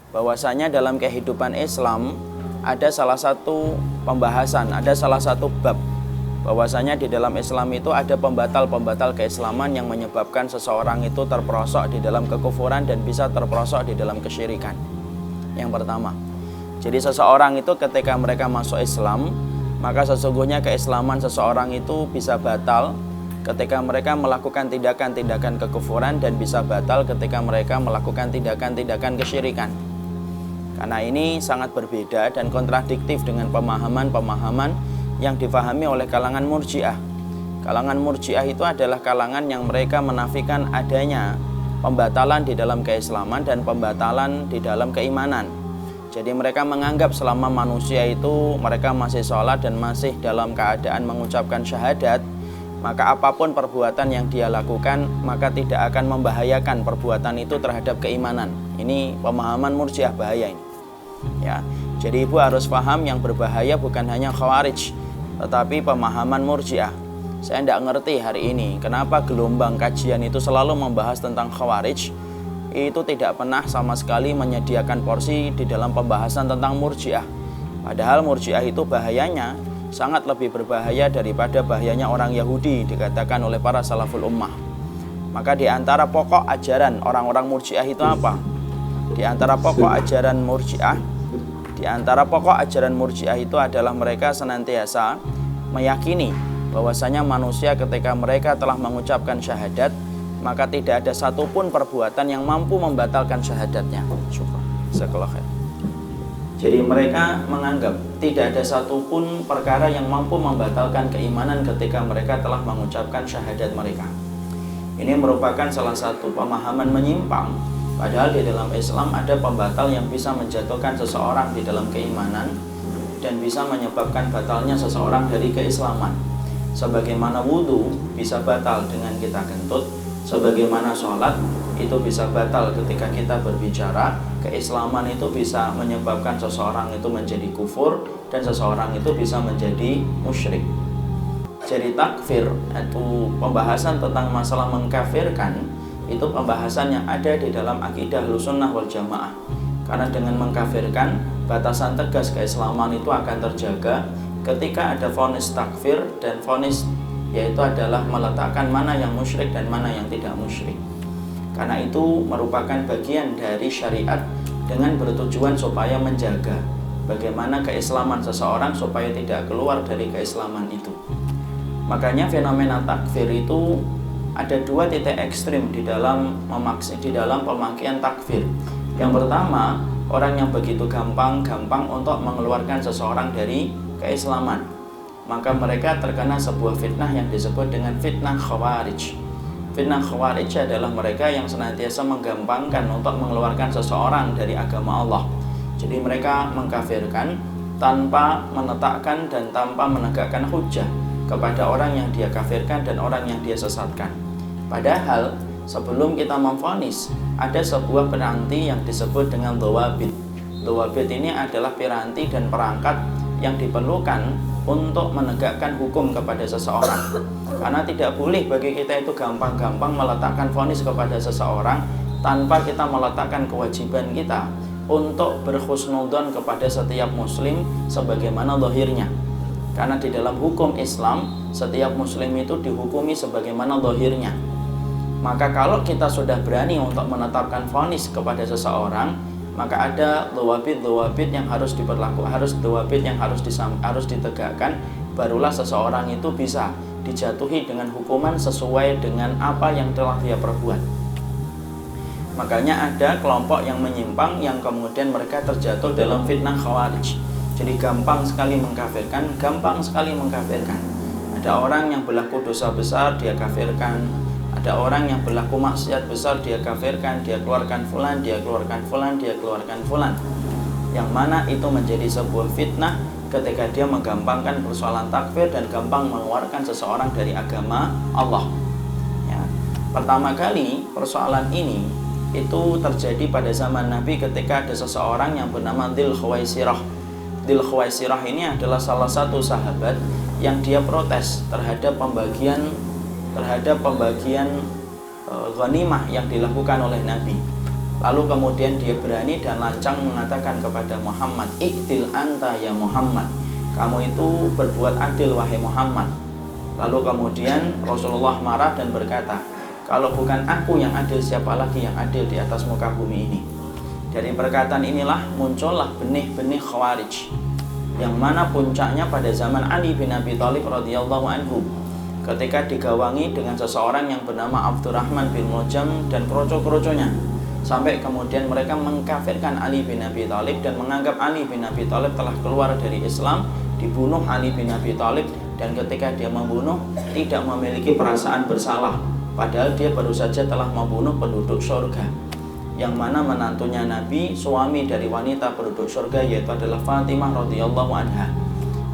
bahwasanya dalam kehidupan Islam ada salah satu pembahasan, ada salah satu bab, bahwasanya di dalam Islam itu ada pembatal-pembatal keislaman yang menyebabkan seseorang itu terperosok di dalam kekufuran dan bisa terperosok di dalam kesyirikan. Yang pertama, jadi seseorang itu ketika mereka masuk Islam, maka sesungguhnya keislaman seseorang itu bisa batal ketika mereka melakukan tindakan-tindakan kekufuran dan bisa batal ketika mereka melakukan tindakan-tindakan kesyirikan. Karena ini sangat berbeda dan kontradiktif dengan pemahaman-pemahaman yang difahami oleh kalangan Murji'ah. Kalangan Murji'ah itu adalah kalangan yang mereka menafikan adanya pembatalan di dalam keislaman dan pembatalan di dalam keimanan. Jadi mereka menganggap selama manusia itu mereka masih sholat dan masih dalam keadaan mengucapkan syahadat, maka apapun perbuatan yang dia lakukan maka tidak akan membahayakan perbuatan itu terhadap keimanan. Ini pemahaman Murji'ah, bahaya ini. Ya, jadi ibu harus paham yang berbahaya bukan hanya Khawarij, tetapi pemahaman Murji'ah. Saya tidak ngerti hari ini kenapa gelombang kajian itu selalu membahas tentang Khawarij, itu tidak pernah sama sekali menyediakan porsi di dalam pembahasan tentang Murji'ah. Padahal Murji'ah itu bahayanya sangat lebih berbahaya daripada bahayanya orang Yahudi, dikatakan oleh para salaful ummah. Maka di antara pokok ajaran orang-orang Murji'ah itu apa? Di antara pokok ajaran Murji'ah itu adalah mereka senantiasa meyakini bahwasanya manusia ketika mereka telah mengucapkan syahadat, maka tidak ada satupun perbuatan yang mampu membatalkan syahadatnya. Syukur. Jadi mereka menganggap tidak ada satupun perkara yang mampu membatalkan keimanan ketika mereka telah mengucapkan syahadat mereka. Ini merupakan salah satu pemahaman menyimpang. Padahal di dalam Islam ada pembatal yang bisa menjatuhkan seseorang di dalam keimanan dan bisa menyebabkan batalnya seseorang dari keislaman. Sebagaimana wudhu bisa batal dengan kita kentut, sebagaimana sholat itu bisa batal ketika kita berbicara, keislaman itu bisa menyebabkan seseorang itu menjadi kufur dan seseorang itu bisa menjadi musyrik. Jadi takfir itu pembahasan tentang masalah mengkafirkan, itu pembahasan yang ada di dalam akidah Ahlussunnah wal Jamaah. Karena dengan mengkafirkan, batasan tegas keislaman itu akan terjaga ketika ada vonis takfir dan vonis yaitu adalah meletakkan mana yang musyrik dan mana yang tidak musyrik. Karena itu merupakan bagian dari syariat dengan bertujuan supaya menjaga bagaimana keislaman seseorang supaya tidak keluar dari keislaman itu. Makanya fenomena takfir itu ada dua titik ekstrim di dalam pemakaian takfir. Yang pertama, orang yang begitu gampang untuk mengeluarkan seseorang dari keislaman, maka mereka terkena sebuah fitnah yang disebut dengan fitnah Khawarij. Fitnah Khawarij adalah mereka yang senantiasa menggampangkan untuk mengeluarkan seseorang dari agama Allah. Jadi mereka mengkafirkan tanpa menetapkan dan tanpa menegakkan hujjah kepada orang yang dia kafirkan dan orang yang dia sesatkan. Padahal sebelum kita memvonis, ada sebuah piranti yang disebut dengan dhawabit. Dhawabit ini adalah piranti dan perangkat yang diperlukan untuk menegakkan hukum kepada seseorang. Karena tidak boleh bagi kita itu gampang-gampang meletakkan vonis kepada seseorang tanpa kita meletakkan kewajiban kita untuk berhusnudzon kepada setiap muslim sebagaimana zahirnya. Karena di dalam hukum Islam, setiap muslim itu dihukumi sebagaimana zahirnya. Maka kalau kita sudah berani untuk menetapkan vonis kepada seseorang, maka ada dhawabit yang harus harus ditegakkan, barulah seseorang itu bisa dijatuhi dengan hukuman sesuai dengan apa yang telah dia perbuat. Makanya ada kelompok yang menyimpang yang kemudian mereka terjatuh dalam fitnah Khawarij. Jadi gampang sekali mengkafirkan. Ada orang yang berlaku dosa besar dia kafirkan, ada orang yang berlaku maksiat besar dia kafirkan, dia keluarkan fulan, dia keluarkan fulan. Yang mana itu menjadi sebuah fitnah ketika dia menggampangkan persoalan takfir dan gampang mengeluarkan seseorang dari agama Allah. Ya. Pertama kali persoalan ini itu terjadi pada zaman Nabi ketika ada seseorang yang bernama Dzul Khuwaisirah. Dzul Khuwaisirah ini adalah salah satu sahabat yang dia protes terhadap pembagian ghanimah yang dilakukan oleh Nabi. Lalu kemudian dia berani dan lancang mengatakan kepada Muhammad, "Iktil anta ya Muhammad." Kamu itu berbuat adil wahai Muhammad. Lalu kemudian Rasulullah marah dan berkata, "Kalau bukan aku yang adil, siapa lagi yang adil di atas muka bumi ini?" Dari perkataan inilah muncullah benih-benih Khawarij, yang mana puncaknya pada zaman Ali bin Abi Thalib radhiyallahu anhu, ketika digawangi dengan seseorang yang bernama Abdurrahman bin Muljam dan kroco-kroconya, sampai kemudian mereka mengkafirkan Ali bin Abi Thalib dan menganggap Ali bin Abi Thalib telah keluar dari Islam, dibunuh Ali bin Abi Thalib, dan ketika dia membunuh tidak memiliki perasaan bersalah, padahal dia baru saja telah membunuh penduduk surga, yang mana menantunya Nabi, suami dari wanita penduduk surga, yaitu adalah Fatimah radhiyallahu anha.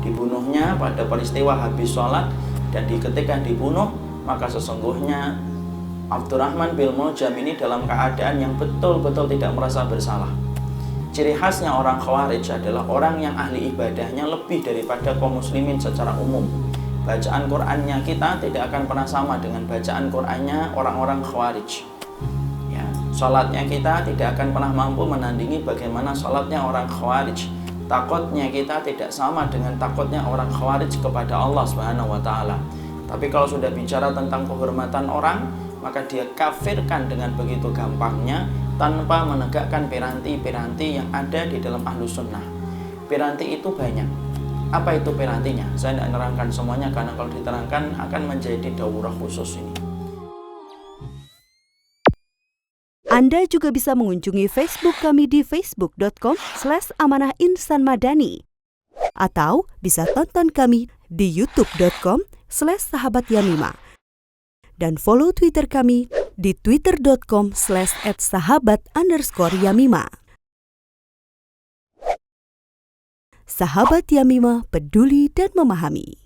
Dibunuhnya pada peristiwa habis sholat, dan ketika dibunuh maka sesungguhnya Abdurrahman bin Muljam ini dalam keadaan yang betul-betul tidak merasa bersalah. Ciri khasnya orang Khawarij adalah orang yang ahli ibadahnya lebih daripada kaum muslimin secara umum. Bacaan Qur'annya kita tidak akan pernah sama dengan bacaan Qur'annya orang-orang Khawarij. Ya, salatnya kita tidak akan pernah mampu menandingi bagaimana salatnya orang Khawarij. Takutnya kita tidak sama dengan takutnya orang Khawarij kepada Allah Subhanahu wa taala. Tapi kalau sudah bicara tentang kehormatan orang, maka dia kafirkan dengan begitu gampangnya tanpa menegakkan piranti-piranti yang ada di dalam Ahlus Sunnah. Piranti itu banyak. Apa itu pirantinya? Saya tidak menerangkan semuanya karena kalau diterangkan akan menjadi daurah khusus ini. Anda juga bisa mengunjungi Facebook kami di facebook.com/amanahinsanmadani atau bisa tonton kami di youtube.com/sahabatyamima dan follow Twitter kami di twitter.com/@sahabat_yamima. Sahabat Yamima, peduli dan memahami.